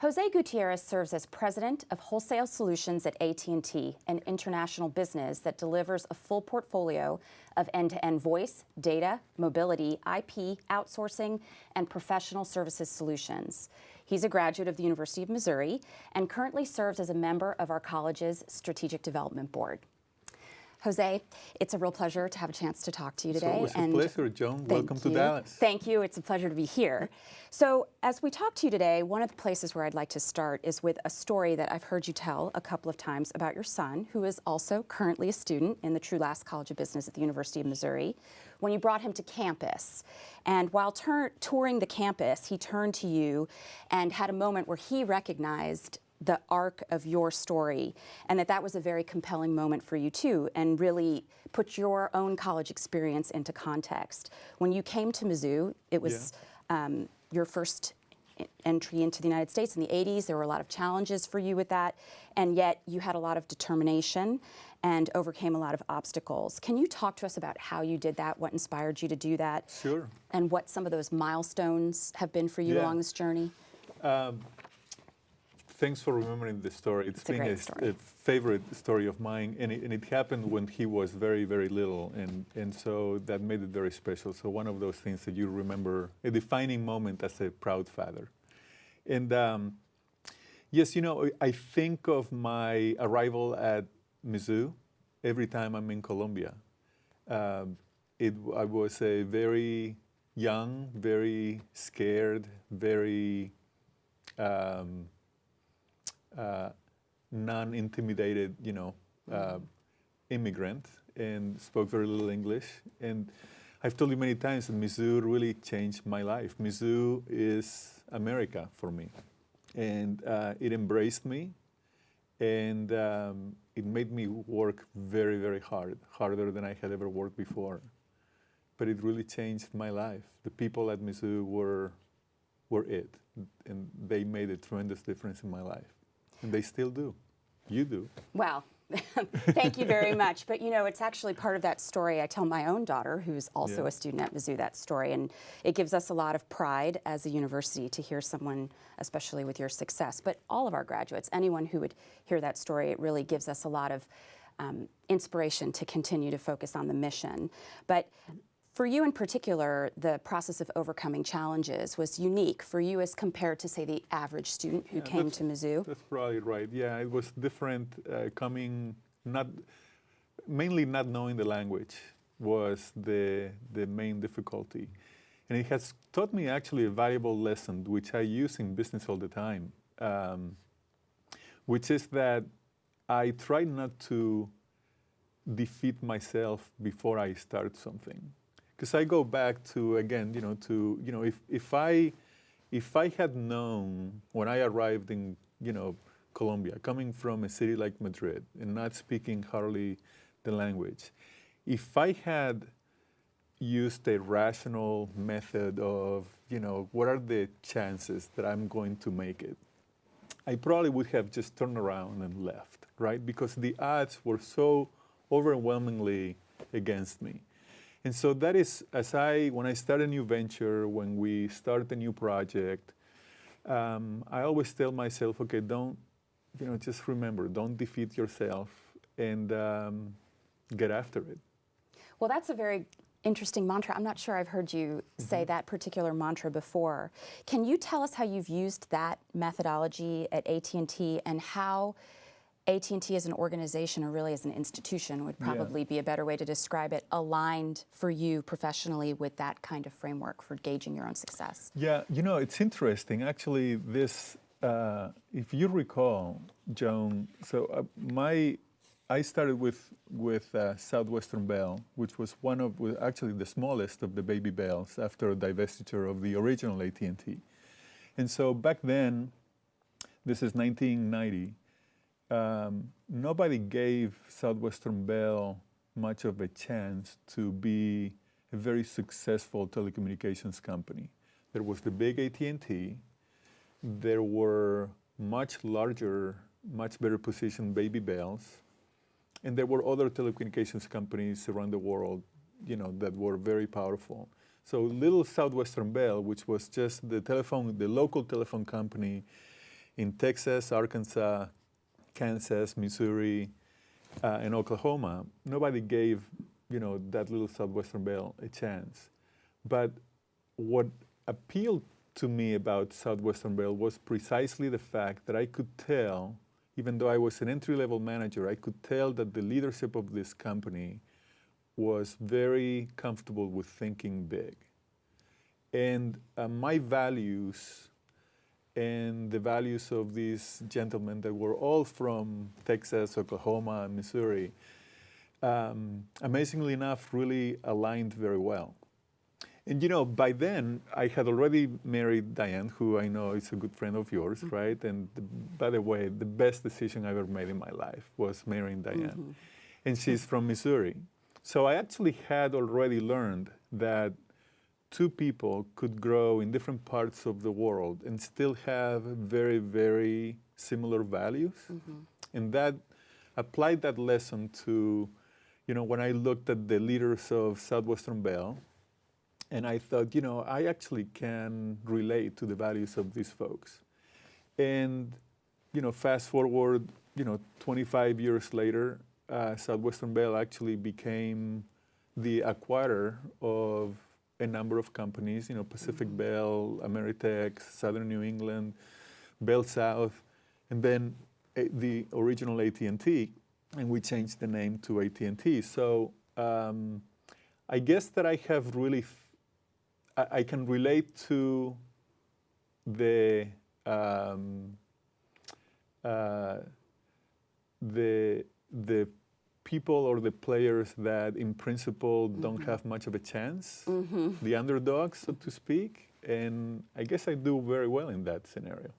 José Gutiérrez serves as president of Wholesale Solutions at AT&T, an international business that delivers a full portfolio of end-to-end voice, data, mobility, IP, outsourcing, and professional services solutions. He's a graduate of the University of Missouri and currently serves as a member of our college's Strategic Development Board. Jose, it's a real pleasure to have a chance to talk to you today. It's always a pleasure, Joan. Welcome to Dallas. Thank you. It's a pleasure to be here. So as we talk to you today, one of the places where I'd like to start is with a story that I've heard you tell a couple of times about your son, who is also currently a student in the Trulaske College of Business at the University of Missouri, when you brought him to campus. And while touring the campus, he turned to you and had a moment where he recognized the arc of your story, and that was a very compelling moment for you too, and really put your own college experience into context. When you came to Mizzou, it was your first entry into the United States in the 80s. There were a lot of challenges for you with that, and yet you had a lot of determination and overcame a lot of obstacles. Can you talk to us about how you did that, what inspired you to do that? Sure. And what some of those milestones have been for you along this journey? Thanks for remembering the story. It's been a favorite story of mine, and it happened when he was very, very little, and so that made it very special. So one of those things that you remember, a defining moment as a proud father. And yes, you know, I think of my arrival at Mizzou every time I'm in Colombia. I was a very young, very scared, very non-intimidated, you know, immigrant, and spoke very little English. And I've told you many times that Mizzou really changed my life. Mizzou is America for me, and it embraced me, and it made me work very, very hard, harder than I had ever worked before. But it really changed my life. The people at Mizzou were it, and they made a tremendous difference in my life. And they still do. You do. Well, thank you very much. But you know, it's actually part of that story. I tell my own daughter, who's also a student at Mizzou, that story. And it gives us a lot of pride as a university to hear someone, especially with your success. But all of our graduates, anyone who would hear that story, it really gives us a lot of inspiration to continue to focus on the mission. But for you in particular, the process of overcoming challenges was unique for you as compared to, say, the average student who came to Mizzou. That's probably right. Yeah, it was different coming, mainly not knowing the language was the main difficulty. And it has taught me actually a valuable lesson, which I use in business all the time, which is that I try not to defeat myself before I start something. Because I go back to, again, if I had known when I arrived in, Colombia, coming from a city like Madrid and not speaking hardly the language, if I had used a rational method of, what are the chances that I'm going to make it, I probably would have just turned around and left, right? Because the odds were so overwhelmingly against me. And so that is, when I start a new venture, when we start a new project, I always tell myself, okay, just remember, don't defeat yourself, and get after it. Well, that's a very interesting mantra. I'm not sure I've heard you say that particular mantra before. Can you tell us how you've used that methodology at AT&T and how AT&T as an organization, or really as an institution, would probably be a better way to describe it, aligned for you professionally with that kind of framework for gauging your own success? Yeah, it's interesting. Actually, this, if you recall, Joan, so I started with Southwestern Bell, which was actually the smallest of the baby bells after a divestiture of the original AT&T. And so back then, this is 1990, nobody gave Southwestern Bell much of a chance to be a very successful telecommunications company. There was the big AT&T. There were much larger, much better positioned baby bells. And there were other telecommunications companies around the world, that were very powerful. So little Southwestern Bell, which was just the local telephone company in Texas, Arkansas, Kansas, Missouri, and Oklahoma, nobody gave, that little Southwestern Bell a chance. But what appealed to me about Southwestern Bell was precisely the fact that I could tell, even though I was an entry-level manager, I could tell that the leadership of this company was very comfortable with thinking big. And my values and the values of these gentlemen that were all from Texas, Oklahoma, and Missouri, amazingly enough, really aligned very well. And by then, I had already married Diane, who I know is a good friend of yours, right? And by the way, the best decision I ever made in my life was marrying Diane. And she's from Missouri. So I actually had already learned that two people could grow in different parts of the world and still have very, very similar values. And that applied that lesson to, when I looked at the leaders of Southwestern Bell, and I thought, I actually can relate to the values of these folks. And, fast forward, 25 years later, Southwestern Bell actually became the acquirer of a number of companies, Pacific Bell, Ameritech, Southern New England, Bell South, and then the original AT&T, and we changed the name to AT&T. So I guess that I have really, I can relate to the people or the players that in principle don't have much of a chance, the underdogs, so to speak. And I guess I do very well in that scenario.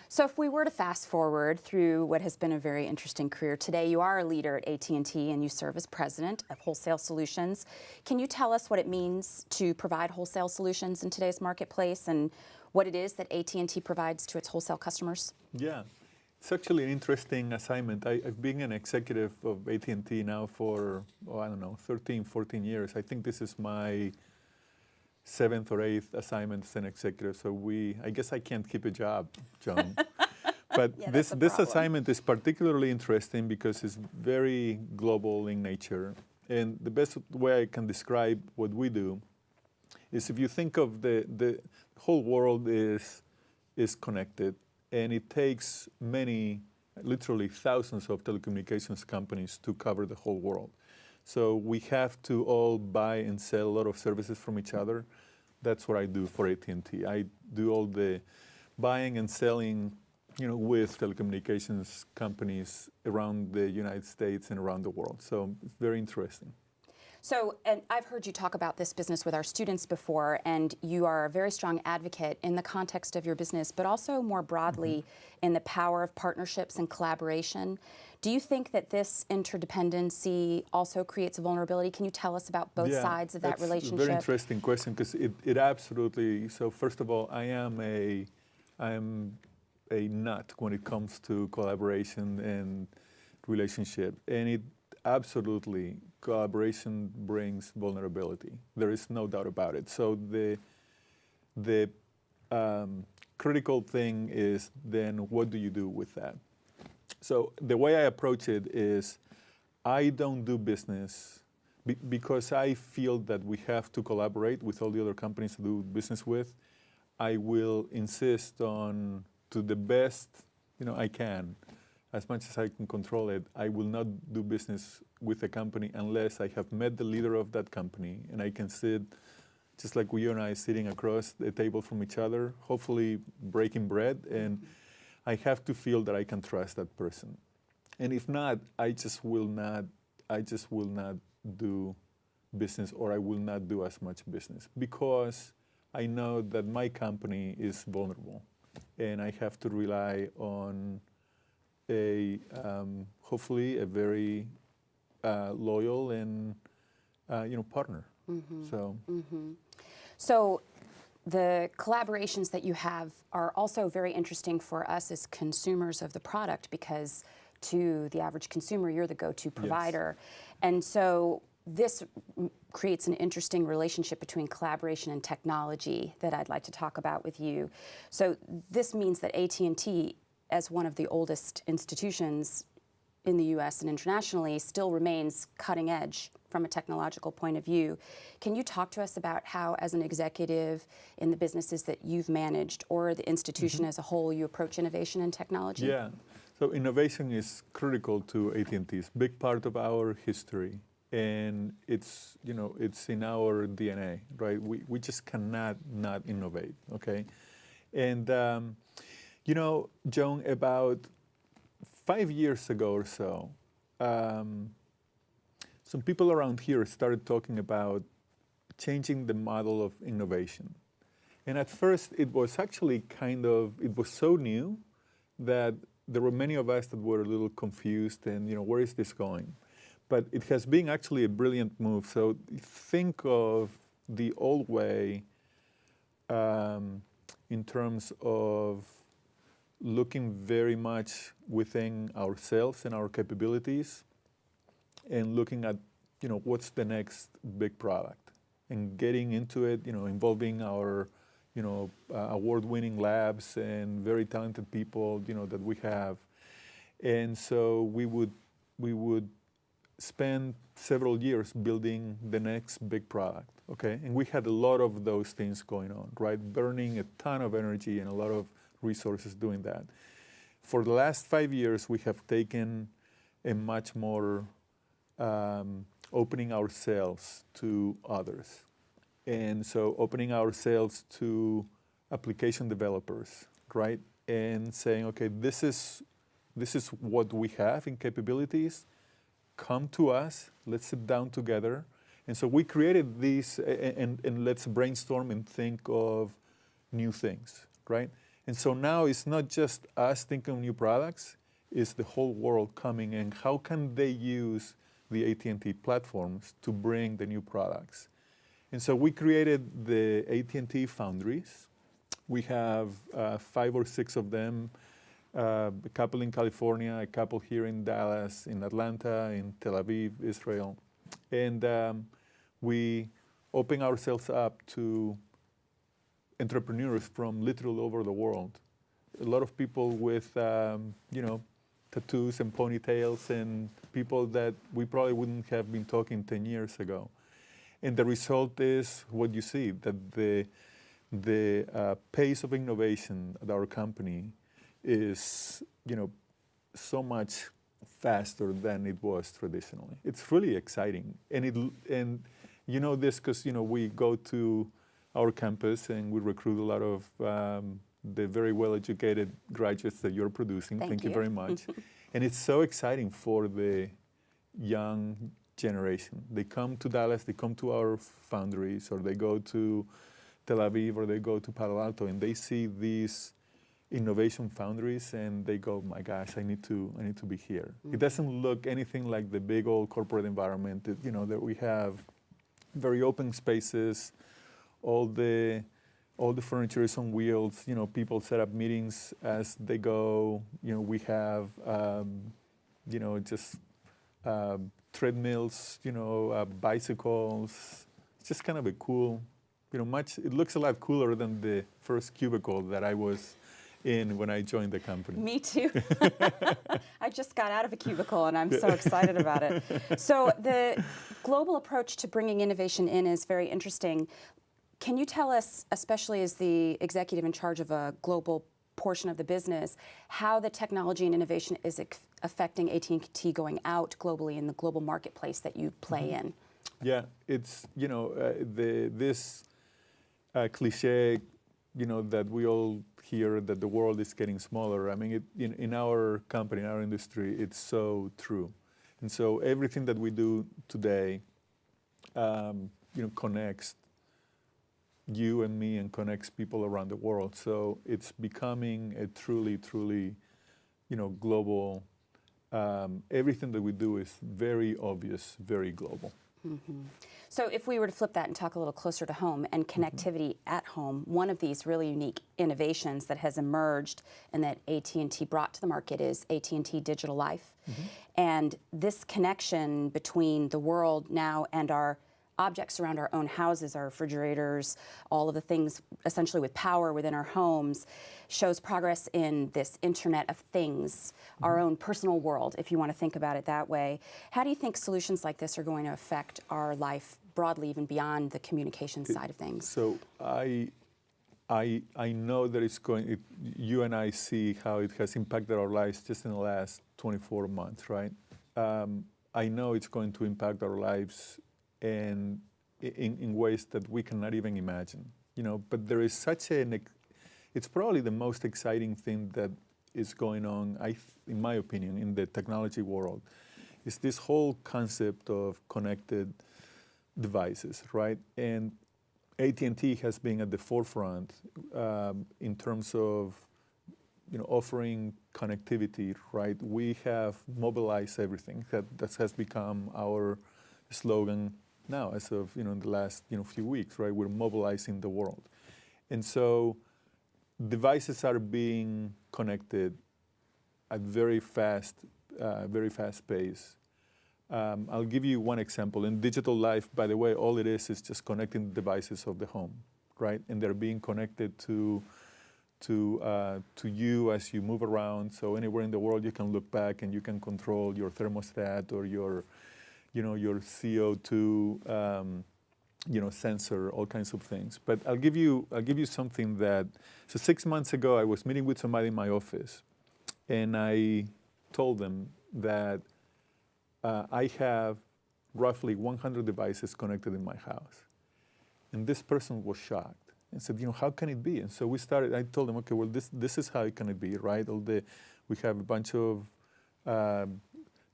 So if we were to fast forward through what has been a very interesting career, today you are a leader at AT&T and you serve as president of Wholesale Solutions. Can you tell us what it means to provide wholesale solutions in today's marketplace and what it is that AT&T provides to its wholesale customers? Yeah, it's actually an interesting assignment. I've been an executive of AT&T now for, 13, 14 years. I think this is my 7th or 8th assignment as an executive, so I guess I can't keep a job, John. But yeah, this assignment is particularly interesting because it's very global in nature. And the best way I can describe what we do is if you think of the whole world is connected, and it takes many, literally thousands of telecommunications companies to cover the whole world. So we have to all buy and sell a lot of services from each other. That's what I do for AT&T. I do all the buying and selling, with telecommunications companies around the United States and around the world. So it's very interesting. So, and I've heard you talk about this business with our students before, and you are a very strong advocate in the context of your business, but also more broadly in the power of partnerships and collaboration. Do you think that this interdependency also creates a vulnerability? Can you tell us about both sides of that relationship? That's a very interesting question because it absolutely, so first of all, I am a nut when it comes to collaboration and relationship, and it absolutely, collaboration brings vulnerability. There is no doubt about it. So the critical thing is then what do you do with that? So the way I approach it is I don't do business because I feel that we have to collaborate with all the other companies to do business with. I will insist on, to the best I can, as much as I can control it, I will not do business with a company unless I have met the leader of that company and I can sit, just like you and I sitting across the table from each other, hopefully breaking bread, and I have to feel that I can trust that person. And if not, I just will not do business, or I will not do as much business because I know that my company is vulnerable and I have to rely on hopefully a very loyal and partner. So the collaborations that you have are also very interesting for us as consumers of the product because to the average consumer, you're the go-to provider. Yes. And so this creates an interesting relationship between collaboration and technology that I'd like to talk about with you. So this means that AT&T, as one of the oldest institutions in the US and internationally, still remains cutting edge from a technological point of view. Can you talk to us about how, as an executive in the businesses that you've managed or the institution as a whole, you approach innovation and technology? Yeah, so innovation is critical to AT&T. It's a big part of our history, and it's, you know, it's in our DNA, right? We just cannot not innovate, okay? And, you know, Joan, about 5 years ago or so, some people around here started talking about changing the model of innovation. And at first, it was actually it was so new that there were many of us that were a little confused and, you know, where is this going? But it has been actually a brilliant move. So think of the old way in terms of looking very much within ourselves and our capabilities and looking at, you know, what's the next big product and getting into it, you know, involving our, you know, award-winning labs and very talented people, you know, that we have. And so we would spend several years building the next big product, okay? And we had a lot of those things going on, right? Burning a ton of energy and a lot of resources doing that. For the last 5 years, we have taken a much more opening ourselves to others. And so opening ourselves to application developers, right? And saying, okay, this is what we have in capabilities. Come to us, let's sit down together. And so we created these, and let's brainstorm and think of new things, right? And so now it's not just us thinking of new products, it's the whole world coming in. How can they use the AT&T platforms to bring the new products? And so we created the AT&T Foundries. We have 5 or 6 of them, a couple in California, a couple here in Dallas, in Atlanta, in Tel Aviv, Israel. And we open ourselves up to entrepreneurs from literally all over the world. A lot of people with, you know, tattoos and ponytails and people that we probably wouldn't have been talking 10 years ago. And the result is what you see, that the pace of innovation at our company is, you know, so much faster than it was traditionally. It's really exciting. And you know this because, you know, we go to our campus and we recruit a lot of the very well-educated graduates that you're producing. Thank you very much. And it's so exciting for the young generation. They come to Dallas, they come to our foundries, or they go to Tel Aviv, or they go to Palo Alto, and they see these innovation foundries, and they go, my gosh, I need to be here. It doesn't look anything like the big old corporate environment that, you know, that we have. Very open spaces, all the furniture is on wheels. You know, people set up meetings as they go. You know, we have, you know, just treadmills. You know, bicycles. It's just kind of a cool, you know, it looks a lot cooler than the first cubicle that I was in when I joined the company. Me too. I just got out of a cubicle and I'm so excited about it. So the global approach to bringing innovation in is very interesting. Can you tell us, especially as the executive in charge of a global portion of the business, how the technology and innovation is affecting AT&T going out globally in the global marketplace that you play in? Yeah, it's, you know, this cliche, you know, that we all hear that the world is getting smaller. I mean, in our company, in our industry, it's so true. And so everything that we do today, you know, connects you and me and connects people around the world. So it's becoming a truly, truly, you know, global. Everything that we do is very obvious, very global. So if we were to flip that and talk a little closer to home and connectivity at home, one of these really unique innovations that has emerged and that AT&T brought to the market is AT&T Digital Life. And this connection between the world now and our objects around our own houses, our refrigerators, all of the things essentially with power within our homes, shows progress in this Internet of Things, our own personal world, if you want to think about it that way. How do you think solutions like this are going to affect our life broadly, even beyond the communication side of things? So I know that it's going, you and I see how it has impacted our lives just in the last 24 months, right? I know it's going to impact our lives and in ways that we cannot even imagine, but there is such it's probably the most exciting thing that is going on, in my opinion, in the technology world, is this whole concept of connected devices, right? And AT&T has been at the forefront in terms of offering connectivity, right? We have mobilized everything. That has become our slogan now as of in the last few weeks, right? We're mobilizing the world. And so devices are being connected at very fast pace. I'll give you one example. In digital life, by the way, all it is just connecting the devices of the home, right? And they're being connected to you as you move around. So anywhere in the world, you can look back and you can control your thermostat or your CO2 sensor, all kinds of things. But I'll give you something that. So 6 months ago, I was meeting with somebody in my office, and I told them that I have roughly 100 devices connected in my house, and this person was shocked and said, how can it be? And so we started. I told them, okay, well, this is how it can be, right? We have a bunch of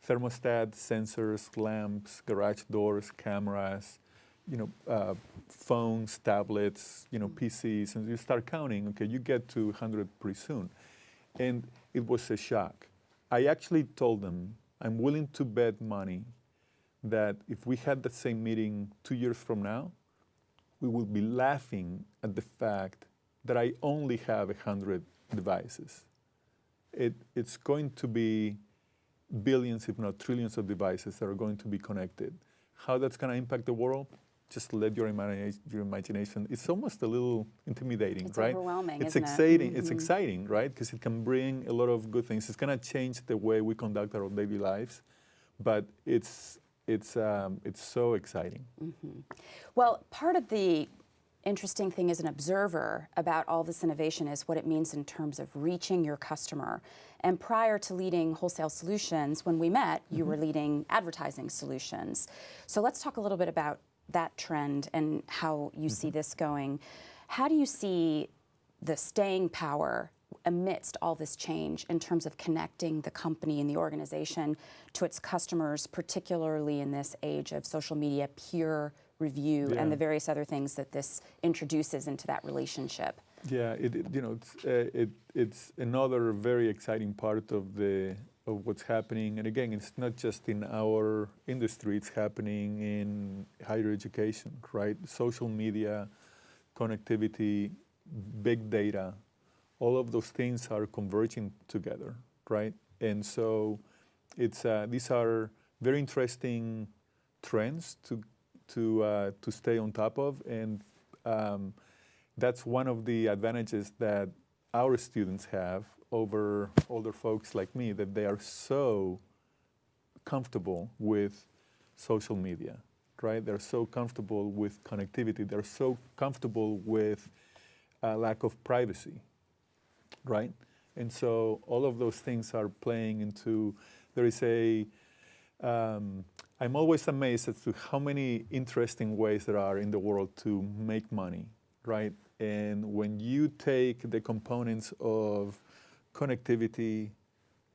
thermostats, sensors, lamps, garage doors, cameras, phones, tablets, PCs, and you start counting, okay, you get to 100 pretty soon. And it was a shock. I actually told them, I'm willing to bet money that if we had that same meeting 2 years from now, we will be laughing at the fact that I only have 100 devices. It's going to be billions, if not trillions of devices that are going to be connected. How that's going to impact the world? Just let your imagination. It's almost a little intimidating, it's right? It's overwhelming, it's isn't exciting. it? It's exciting, right? Because it can bring a lot of good things. It's going to change the way we conduct our daily lives, but it's so exciting. Well, part of the interesting thing as an observer about all this innovation is what it means in terms of reaching your customer. And prior to leading Wholesale Solutions, when we met, you were leading advertising solutions. So let's talk a little bit about that trend and how you see this going. How do you see the staying power amidst all this change in terms of connecting the company and the organization to its customers, particularly in this age of social media, peer review, and the various other things that this introduces into that relationship? Yeah, it's another very exciting part of what's happening. And again, it's not just in our industry, it's happening in higher education, right? Social media, connectivity, big data, all of those things are converging together, right? And so these are very interesting trends to stay on top of, and that's one of the advantages that our students have over older folks like me, that they are so comfortable with social media, right? They're so comfortable with connectivity. They're so comfortable with lack of privacy, right? And so all of those things are playing into, there is I'm always amazed as to how many interesting ways there are in the world to make money, right? And when you take the components of connectivity,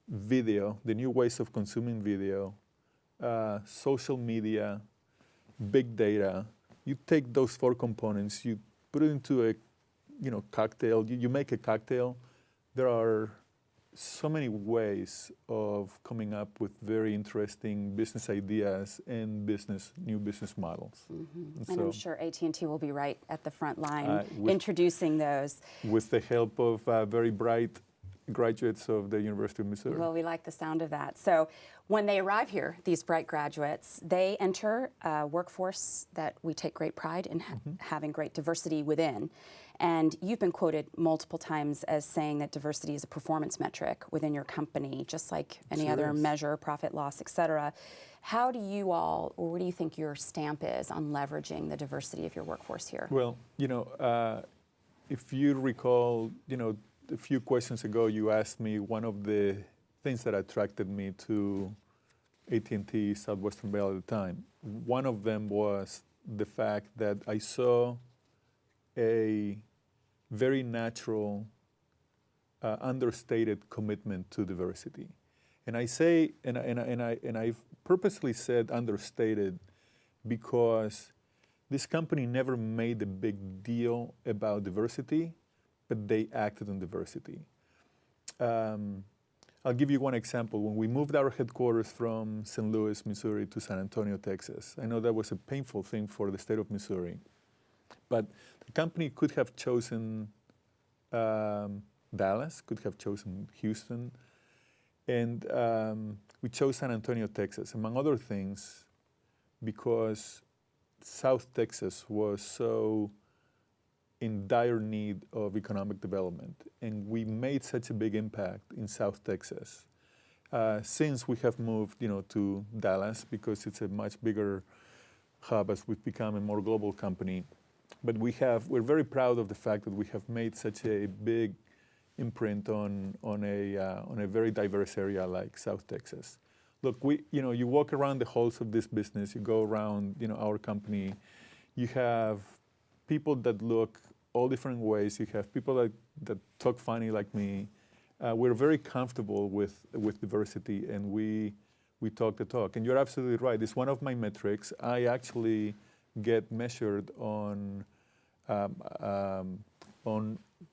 video, the new ways of consuming video, social media, big data, you take those 4 components, you put it into a cocktail, you make a cocktail. There are so many ways of coming up with very interesting business ideas and new business models. And I'm sure AT&T will be right at the front line with, introducing those. With the help of very bright graduates of the University of Missouri. Well, we like the sound of that. So when they arrive here, these bright graduates, they enter a workforce that we take great pride in having great diversity within. And you've been quoted multiple times as saying that diversity is a performance metric within your company, just like any other measure, profit, loss, et cetera. How do you all, or what do you think your stamp is on leveraging the diversity of your workforce here? Well, if you recall, a few questions ago, you asked me one of the things that attracted me to AT&T Southwestern Bell at the time. One of them was the fact that I saw a very natural, understated commitment to diversity. And I say, and I've purposely said understated because this company never made a big deal about diversity, but they acted on diversity. I'll give you one example. When we moved our headquarters from St. Louis, Missouri to San Antonio, Texas, I know that was a painful thing for the state of Missouri, but the company could have chosen Dallas, could have chosen Houston, and we chose San Antonio, Texas, among other things, because South Texas was so in dire need of economic development, and we made such a big impact in South Texas. Since we have moved, to Dallas, because it's a much bigger hub as we've become a more global company, but we're very proud of the fact that we have made such a big imprint on a very diverse area like South Texas. Look, you walk around the halls of this business, you go around, our company, you have people that look all different ways. You have people that talk funny like me. We're very comfortable with diversity, and we talk the talk. And you're absolutely right. It's one of my metrics. I actually get measured on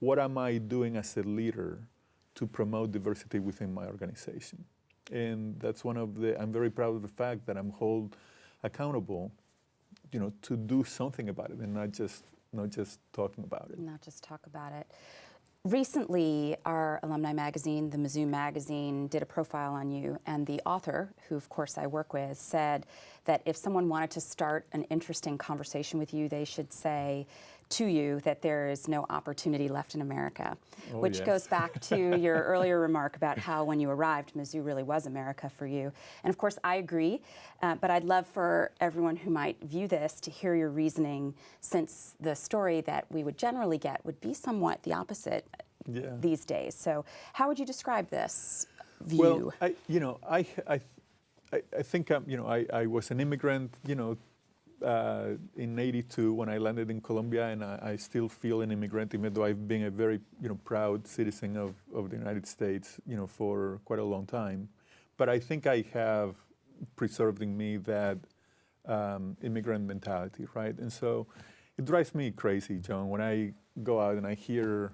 what am I doing as a leader to promote diversity within my organization. And that's I'm very proud of the fact that I'm held accountable, to do something about it and not just talking about it. Not just talk about it. Recently, our alumni magazine, the Mizzou Magazine, did a profile on you, and the author, who of course I work with, said that if someone wanted to start an interesting conversation with you, they should say to you that there is no opportunity left in America, which goes back to your earlier remark about how when you arrived, Mizzou really was America for you. And of course, I agree, but I'd love for everyone who might view this to hear your reasoning, since the story that we would generally get would be somewhat the opposite these days. So how would you describe this view? Well, I think I was an immigrant, in '82 when I landed in Colombia, and I still feel an immigrant, even though I've been a very proud citizen of the United States for quite a long time. But I think I have preserved in me that immigrant mentality, right? And so it drives me crazy, John, when I go out and I hear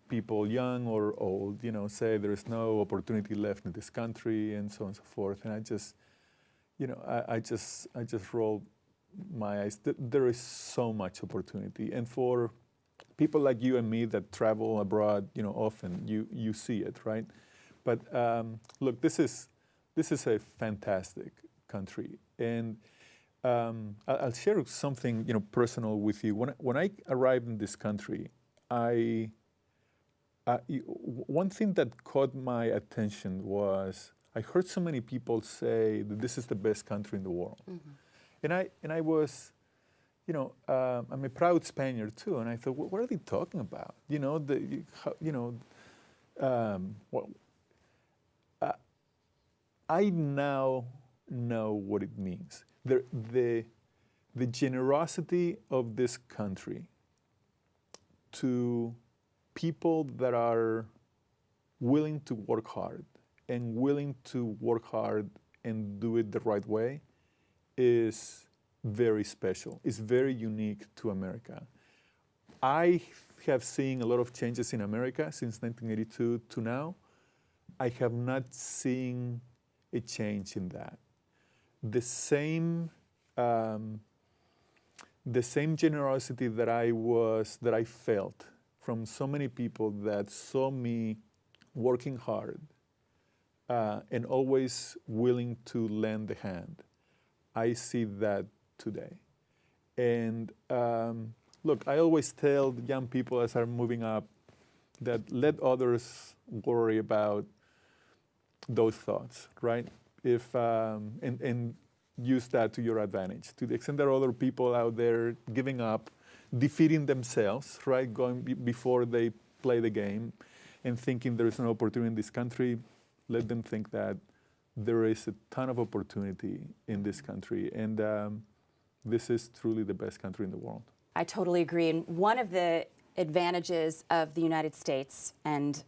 people, young or old, say there is no opportunity left in this country, and so on and so forth. And I just roll my eyes. There is so much opportunity, and for people like you and me that travel abroad, often you see it, right? But look, this is a fantastic country, and I'll share something personal with you. When I arrived in this country, one thing that caught my attention was I heard so many people say that this is the best country in the world. Mm-hmm. And I was, I'm a proud Spaniard too, and I thought, what are they talking about? I now know what it means. The generosity of this country to people that are willing to work hard and willing to work hard and do it the right way is very special. It's very unique to America. I have seen a lot of changes in America since 1982 to now, I have not seen a change in that. The same generosity that I felt from so many people that saw me working hard and always willing to lend a hand. I see that today. And look, I always tell young people as I'm moving up that let others worry about those thoughts, right? If and use that to your advantage. To the extent there are other people out there giving up, defeating themselves, right? Going before they play the game and thinking there is an opportunity in this country, let them think that there is a ton of opportunity in this country. And this is truly the best country in the world. I totally agree. And one of the advantages of the United States, and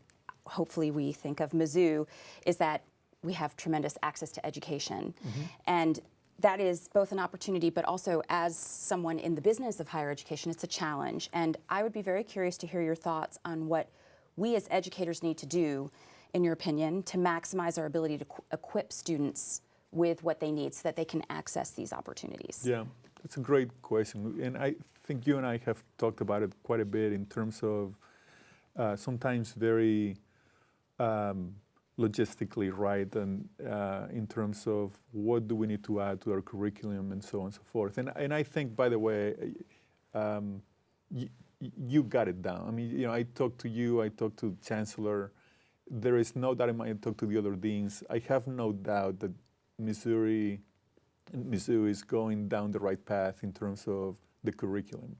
hopefully we think of Mizzou, is that we have tremendous access to education. And that is both an opportunity, but also as someone in the business of higher education, it's a challenge. And I would be very curious to hear your thoughts on what we as educators need to do, in your opinion, to maximize our ability to equip students with what they need so that they can access these opportunities. Yeah, that's a great question. And I think you and I have talked about it quite a bit in terms of sometimes very logistically, right, and in terms of what do we need to add to our curriculum and so on and so forth. And I think, by the way, you got it down. I mean, you know, I talked to you, I talked to Chancellor. There is no doubt I might talk to the other deans. I have no doubt that Mizzou is going down the right path in terms of the curriculum.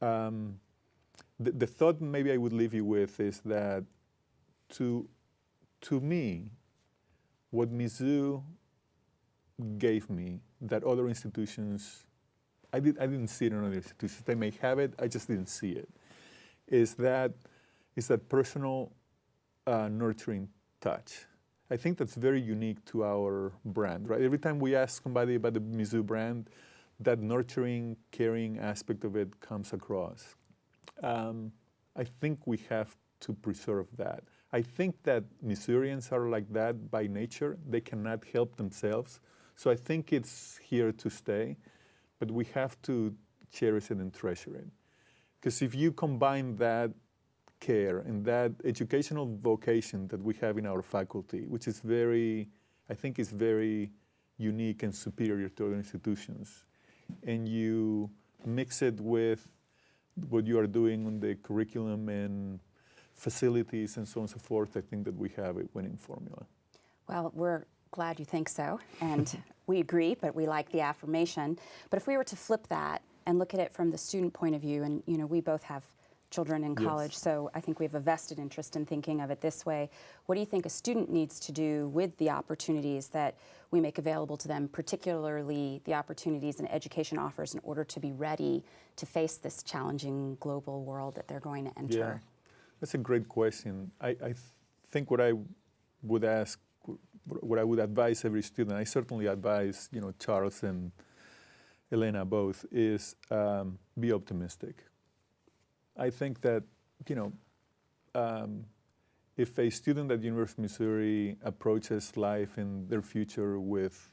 The thought maybe I would leave you with is that to me, what Mizzou gave me that other institutions, I didn't see it in other institutions. They may have it, I just didn't see it. Is that personal nurturing touch. I think that's very unique to our brand, right? Every time we ask somebody about the Mizzou brand, that nurturing, caring aspect of it comes across. I think we have to preserve that. I think that Missourians are like that by nature. They cannot help themselves. So I think it's here to stay, but we have to cherish it and treasure it. Because if you combine that care and that educational vocation that we have in our faculty, which is I think is very unique and superior to other institutions, and you mix it with what you are doing on the curriculum and facilities and so on and so forth, I think that we have a winning formula. Well, we're glad you think so, and we agree, but we like the affirmation. But if we were to flip that and look at it from the student point of view, and you know, we both have children in college, yes. So I think we have a vested interest in thinking of it this way. What do you think a student needs to do with the opportunities that we make available to them, particularly the opportunities an education offers, in order to be ready to face this challenging global world that they're going to enter? Yeah. That's a great question. I think what I would ask, what I would advise every student, I certainly advise, you know, Charles and Elena both, is be optimistic. I think that, you know, if a student at University of Missouri approaches life and their future with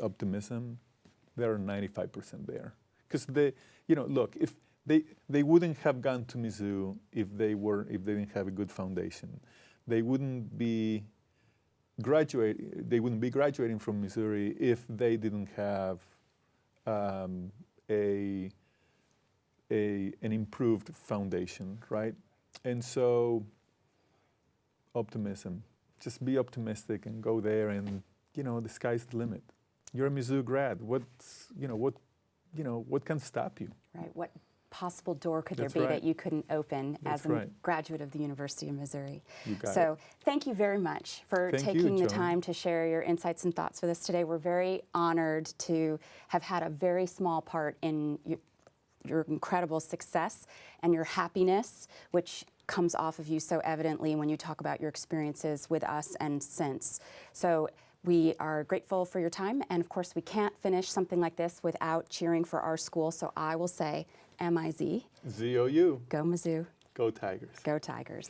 optimism, they are 95% there. Because they, you know, look, if they wouldn't have gone to Mizzou if they didn't have a good foundation. They wouldn't be graduating from Missouri if they didn't have an improved foundation, right? And so, optimism. Just be optimistic and go there, and you know, the sky's the limit. You're a Mizzou grad. What can stop you? Right. What possible door could That's there be right. that you couldn't open That's as a right. graduate of the University of Missouri? You got so it. thank you very much for taking the time to share your insights and thoughts with us today. We're very honored to have had a very small part in your incredible success and your happiness, which comes off of you so evidently when you talk about your experiences with us and since. So we are grateful for your time, and of course we can't finish something like this without cheering for our school, so I will say M-I-Z. Z-O-U. Go Mizzou. Go Tigers. Go Tigers.